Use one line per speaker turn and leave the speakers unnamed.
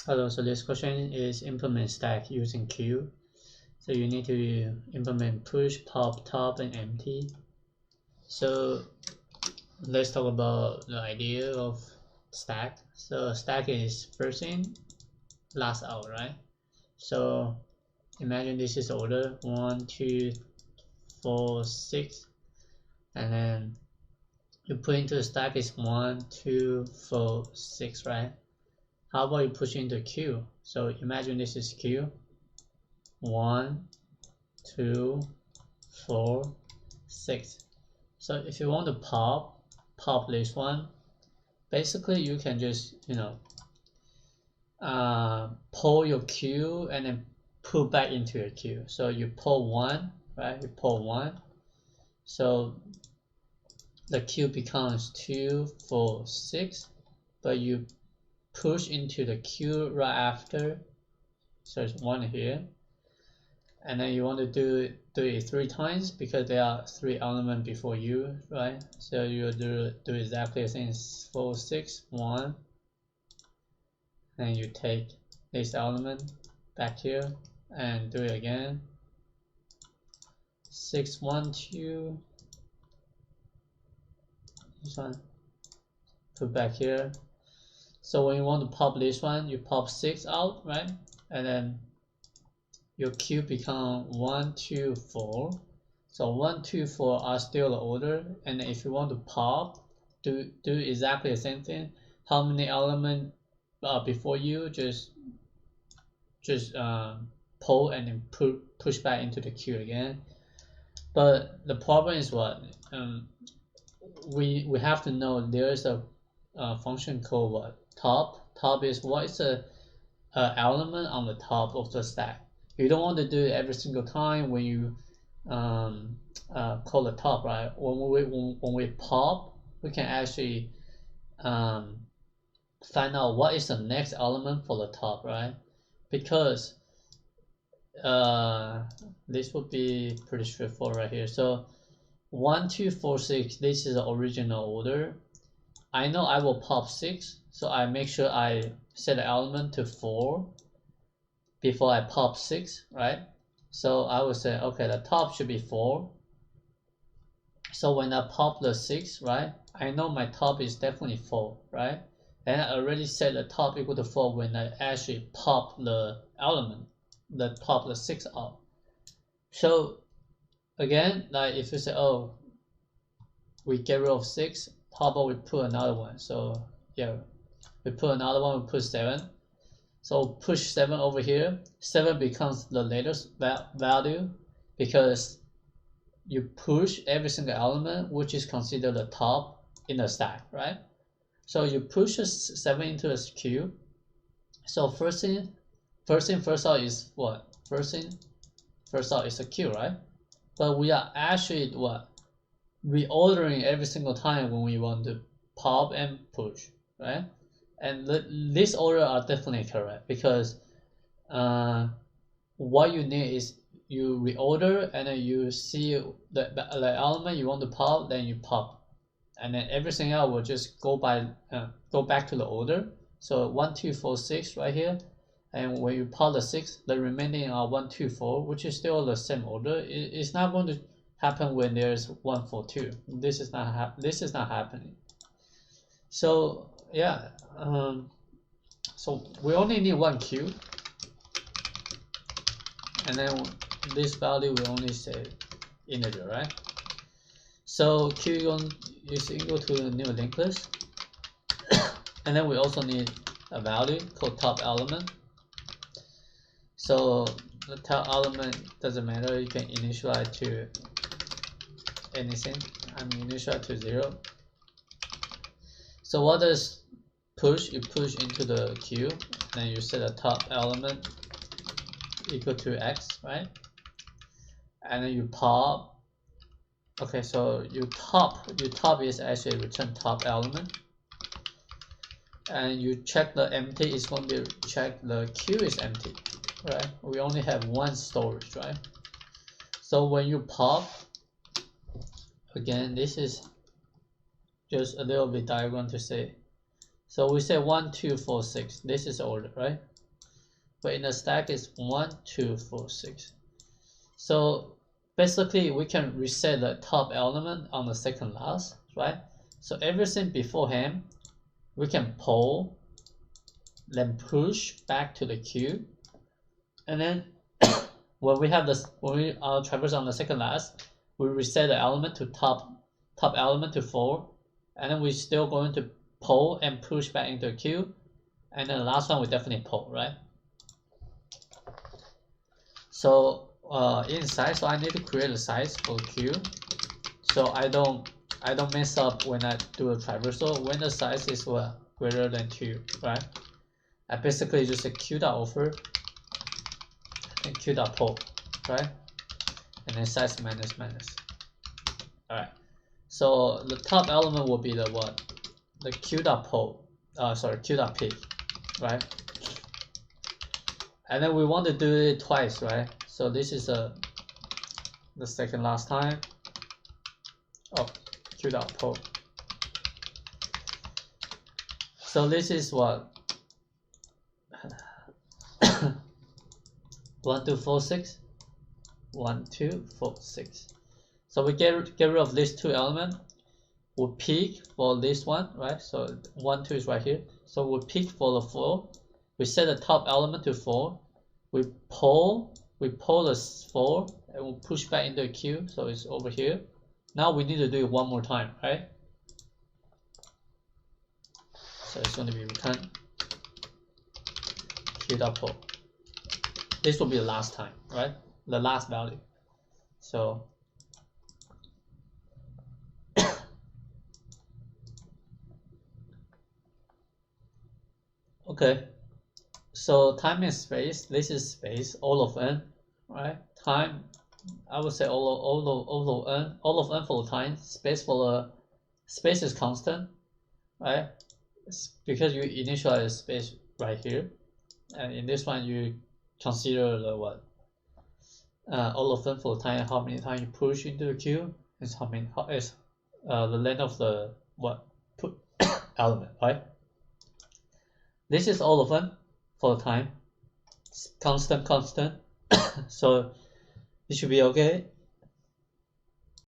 Hello, so this question is implement stack using queue. So you need to implement push, pop, top, and empty. So let's talk about the idea of stack. So stack is first in, last out, right? So imagine this is order 1, 2, 4, 6, and then you put into the stack is 1, 2, 4, 6, right? How about you push into queue? So imagine this is queue. 1, 2, 4, 6. So if you want to pop this one, basically you can just pull your queue and then put back into your queue. So you pull 1, right? You pull 1. So the queue becomes 2, 4, 6, but you push into the queue right after. So it's 1 here. And then you want to do it 3 times because there are 3 elements before you, right? So you do exactly the same. 4, 6, 1, and you take this element back here and do it again. 6, 1, 2. This one put back here. So when you want to pop this one, you pop 6 out, right? And then your queue become 1, 2, 4. So 1, 2, 4 are still the order, and if you want to pop, do exactly the same thing. How many elements before you, just pull and then push back into the queue again. But the problem is what we have to know there is a function called what top is what is a element on the top of the stack. You don't want to do it every single time when you call the top, right? When we pop, we can actually find out what is the next element for the top, right? Because this would be pretty straightforward right here. So 1, 2, 4, 6, this is the original order. I know I will pop 6, so I make sure I set the element to 4 before I pop 6, right? So I would say, okay, the top should be 4. So when I pop the 6, right, I know my top is definitely 4, right? And I already set the top equal to 4 when I actually pop the element, pop the 6 out. So again, like if you say, oh, we get rid of 6, how about we put another one? So yeah, we put another one, we put 7. So push 7 over here. 7 becomes the latest value because you push every single element which is considered the top in the stack, right? So you push 7 into the queue. So first out is what? First out is a queue, right? But we are actually what? Reordering every single time when we want to pop and push, right? And this order are definitely correct because what you need is you reorder and then you see the element you want to pop, then you pop, and then everything else will just go back to the order. So 1, 2, 4, 6 right here, and when you pop the 6, the remaining are 1, 2, 4, which is still the same order. It's not going to happen when there's 1, 4, 2. This is not happening. So yeah, so we only need 1 queue, and then this value we only say integer, right? So queue is equal to a new linked list, and then we also need a value called top element. So the top element doesn't matter, you can initialize to anything. I'm initialize to 0. So what does push? You push into the queue, then you set a top element equal to x, right? And then you pop. Okay, so your top is actually return top element, and you check the empty is going to be check the queue is empty, right? We only have 1 storage, right? So when you pop, again, this is just a little bit diagram to say So we say 1, 2, 4, 6. This is order, right? But in the stack is 1, 2, 4, 6. So basically we can reset the top element on the second last, right? So everything beforehand we can pull, then push back to the queue, and then when we have this, when we traverse on the second last, we reset the element to top element to 4, and then we're still going to pull and push back into a queue, and then the last one we definitely pull, right? So in size, so I need to create a size for queue, so I don't mess up when I do a traversal. When the size is greater than 2, right? I basically just a queue.offer and queue.pull, right? And then size minus. Alright. So the top element will be the what? The queue.pull. Queue.pick, right? And then we want to do it twice, right? So this is the second last time. Oh, queue.pull. So this is what 1, 2, 4, 6. 1, 2, 4, 6. So we get rid of these two elements. We'll pick for this one, right? So 1, 2 is right here. So we'll pick for the 4. We set the top element to 4. We pull the 4 and we'll push back into a queue. So it's over here. Now we need to do it one more time, right? So it's going to be return queue.pull. This will be the last time, right? The last value. So okay. So time and space. This is space. All of n, right? Time. I would say all of n for the time. Space for the space is constant, right? It's because you initialize space right here, and in this one you consider the what? All of them for the time, how many times you push into the queue is the length of the what put element, right? This is all of them for the time. It's constant. So it should be okay.